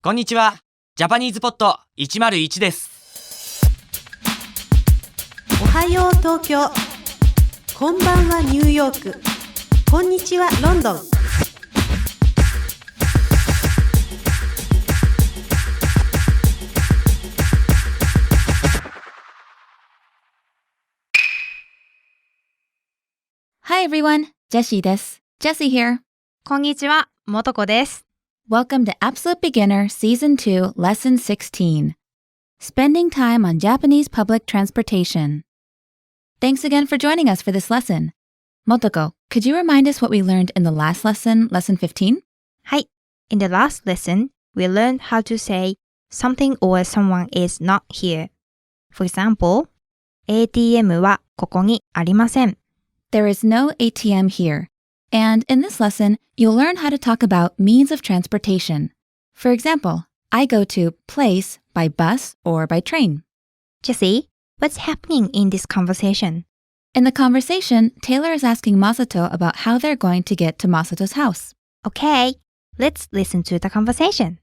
こんにちは。JapanesePod101 です。おはよう東京。こんばんはニューヨーク。こんにちはロンドン。Hi everyone, Jessie です。Jessie here. こんにちは、もとこです。Welcome to Absolute Beginner Season 2, Lesson 16. Spending time on Japanese public transportation. Thanks again for joining us for this lesson. Motoko, could you remind us what we learned in the last lesson, Lesson 15? はい。In the last lesson, we learned how to say something or someone is not here. For example, ATM はここにありません。There is no ATM here. And in this lesson, you'll learn how to talk about means of transportation. For example, I go to place by bus or by train. Jessie, what's happening in this conversation? In the conversation, Taylor is asking Masato about how they're going to get to Masato's house. Okay, let's listen to the conversation.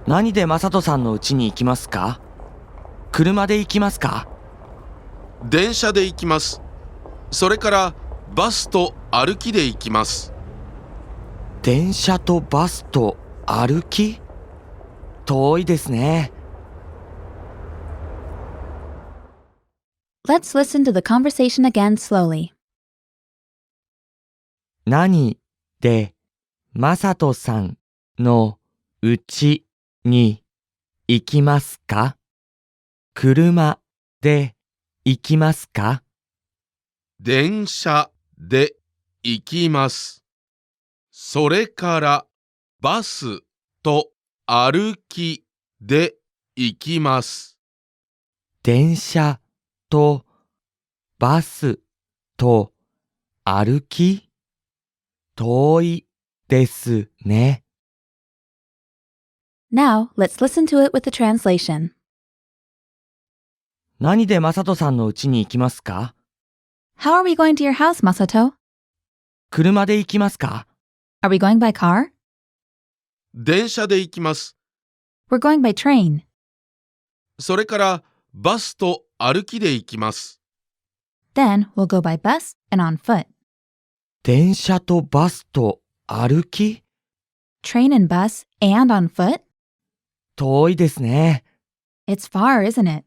何でマサトさんの家に行きますか？車で行きますか？電車で行きます。それからバスと歩きで行きます。電車とバスと歩き？遠いですね。Let's listen to the conversation again slowly. 何でマサトさんの家に行きますか？車で行きますか？電車で行きます。それからバスと歩きで行きます。電車とバスと歩き？遠いですね。Now, let's listen to it with the translation. 何でマサトさんの家に行きますか？ How are we going to your house, Masato? 車で行きますか？ Are we going by car? 電車で行きます。We're going by train. それからバスと歩きで行きます。Then, we'll go by bus and on foot. 電車とバスと歩き？ Train and bus and on foot? 遠いですね。It's far, isn't it?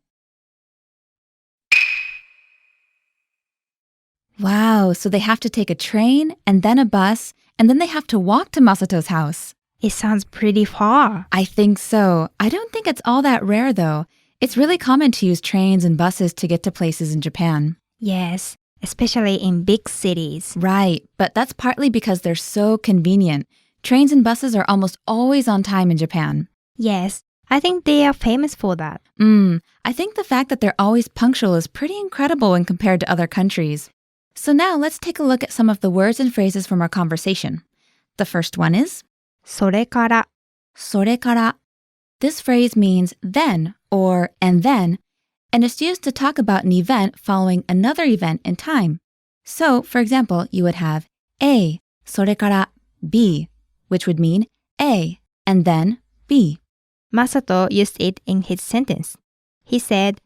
Wow, so they have to take a train and then a bus, and then they have to walk to Masato's house. It sounds pretty far. I think so. I don't think it's all that rare, though. It's really common to use trains and buses to get to places in Japan. Yes, especially in big cities. Right, but that's partly because they're so convenient. Trains and buses are almost always on time in Japan. Yes, I think they are famous for that. I think the fact that they're always punctual is pretty incredible when compared to other countries. So now let's take a look at some of the words and phrases from our conversation. The first one is それから。それから. This phrase means then or and then, and it's used to talk about an event following another event in time. So, for example, you would have A, それから B, which would mean A and then B. Masato used it in his sentence. He said,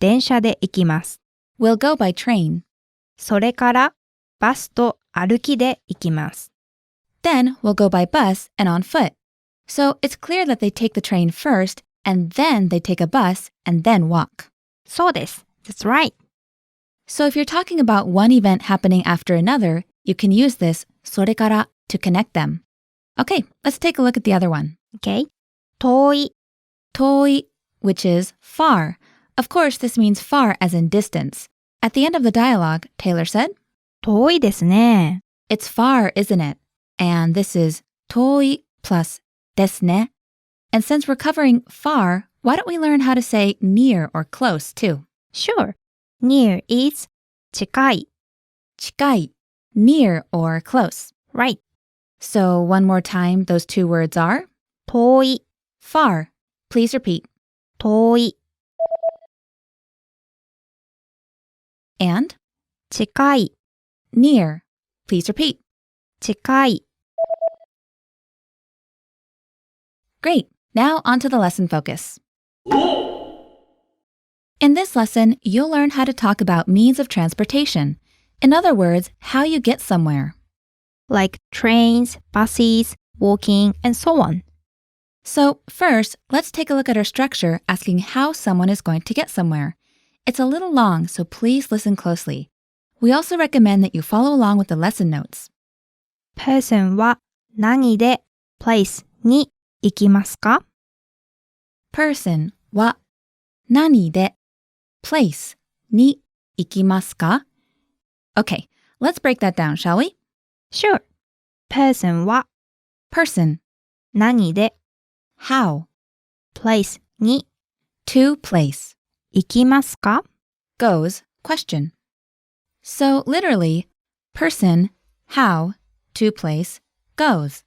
電車で行きます。We'll go by train. それからバスと歩きで行きます。Then we'll go by bus and on foot. So it's clear that they take the train first, and then they take a bus and then walk. そうです。That's right. So if you're talking about one event happening after another, you can use this それから to connect them. Okay, let's take a look at the other one. Okay. 遠い。遠い, which is far. Of course, this means far as in distance. At the end of the dialogue, Taylor said, 遠いですね。 It's far, isn't it? And this is 遠い plus ですね. And since we're covering far, why don't we learn how to say near or close too? Sure. Near is 近い。近い, near or close. Right. So one more time, those two words are 遠い。far. Please repeat. 遠い。And 近い。near. Please repeat. 近い。 Great. Now onto the lesson focus. In this lesson, you'll learn how to talk about means of transportation. In other words, how you get somewhere. Like trains, buses, walking, and so on. So first, let's take a look at our structure asking how someone is going to get somewhere. It's a little long, so please listen closely. We also recommend that you follow along with the lesson notes. person は何で place に行きますか person は何で place に行きますか Okay, let's break that down, shall we? Sure. person は Person, 何で how, place に to place, 行きますか goes, question. So literally, person, how, to place, goes.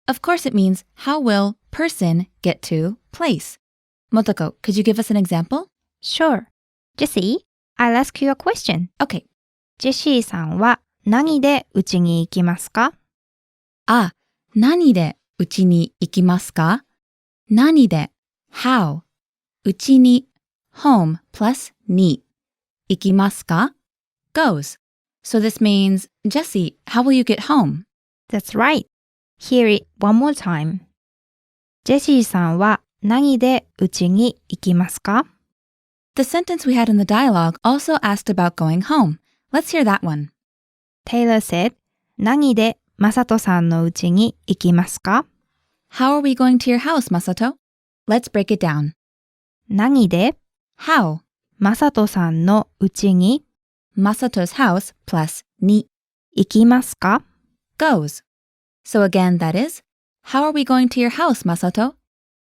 Of course it means how will person get to place. Motoko, could you give us an example? Sure. Jessie, I'll ask you a question. Okay. ジェシーさんは何でうちに行きますか あ、何でうちに行きますか？何で how うちに home plus に行きますか goes. So this means, Jessie, how will you get home? That's right. Hear it one more time. ジェシーさんは何でうちに行きますか The sentence we had in the dialogue also asked about going home. Let's hear that one. Taylor said, 何でマサトさんのうちに行きますか How are we going to your house, Masato? Let's break it down. 何で How? マサトさんのうちに Masato's house plus に行きますか goes. So again, that is, how are we going to your house, Masato?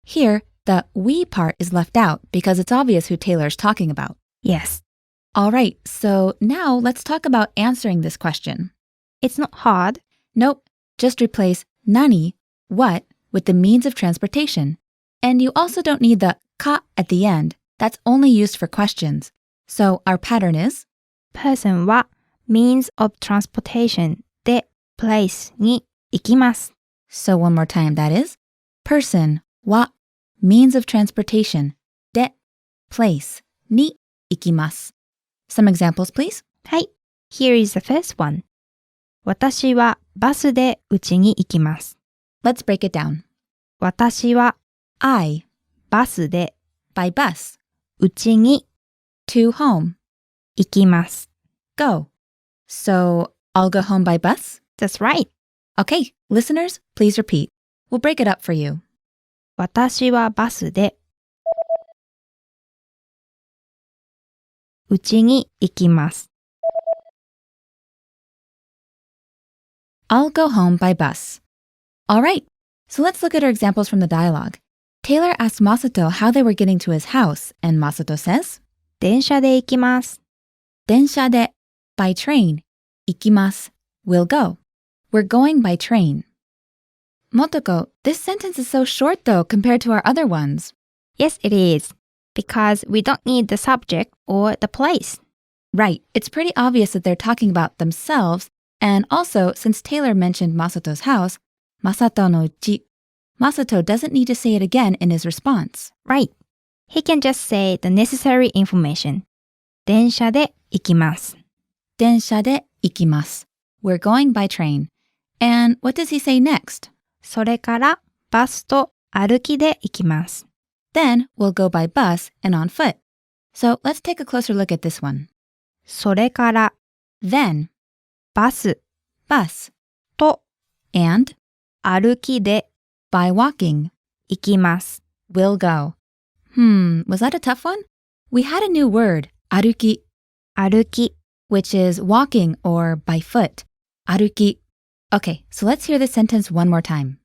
Here, the we part is left out because it's obvious who Taylor's talking about. Yes. All right, so now let's talk about answering this question. It's not hard. Nope, just replace nani, what, with the means of transportation. And you also don't need the ka at the end. That's only used for questions. So our pattern is person は means of transportation で place に行きます。 So one more time, that is person, wa, means of transportation, de, place, ni, ikimasu. Some examples, please. はい。Here is the first one. 私はバスでうちに行きます。 Let's break it down. 私は I, バスで by bus, うちに to home, 行きます。 go. So I'll go home by bus? That's right. Okay, listeners, please repeat. We'll break it up for you. 私はバスでうちに行きます。 I'll go home by bus. All right, so let's look at our examples from the dialogue. Taylor asked Masato how they were getting to his house, and Masato says, 電車で行きます。 電車で by train, ikimasu, will go. We're going by train. Motoko, this sentence is so short though compared to our other ones. Yes, it is. Because we don't need the subject or the place. Right, it's pretty obvious that they're talking about themselves, and also, since Taylor mentioned Masato's house, Masato no uchi, Masato doesn't need to say it again in his response. Right. He can just say the necessary information. 電車で行きます。電車で行きます. We're going by train. And what does he say next? それからバスと歩きで行きます。 Then we'll go by bus and on foot. So let's take a closer look at this one. それから Then, バス bus, と and 歩きで by walking, 行きます。 will go. Was that a tough one? We had a new word, aruki, 歩き which is walking or by foot. Aruki. Okay, so let's hear this sentence one more time.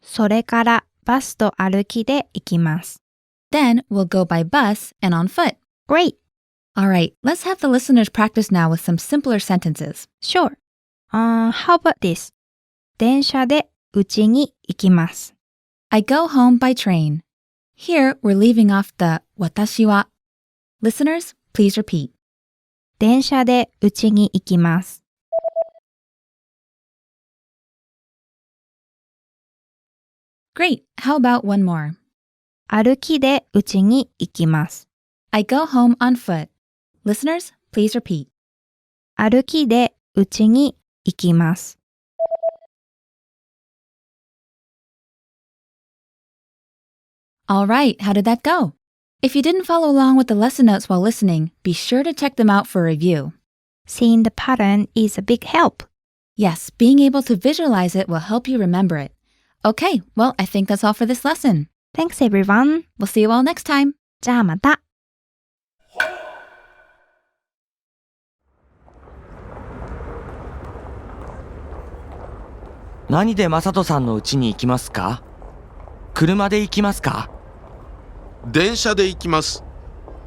それからバスと歩きで行きます。 Then we'll go by bus and on foot. Great. All right, let's have the listeners practice now with some simpler sentences. Sure. How about this? 電車でうちに行きます。 I go home by train. Here, we're leaving off the 私は. Listeners, please repeat. 電車でうちに行きます。Great. How about one more? 歩きで家に行きます。I go home on foot. Listeners, please repeat. 歩きで家に行きます。All right, how did that go? If you didn't follow along with the lesson notes while listening, be sure to check them out for review. Seeing the pattern is a big help. Yes, being able to visualize it will help you remember it. Okay, well, I think that's all for this lesson. Thanks everyone. We'll see you all next time. じゃあまた。何でマサトさんの家に行きますか？車で行きますか？電車で行きます。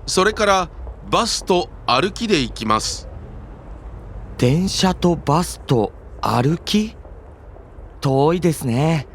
それからバスと歩きで行きます。電車とバスと歩き？遠いですね。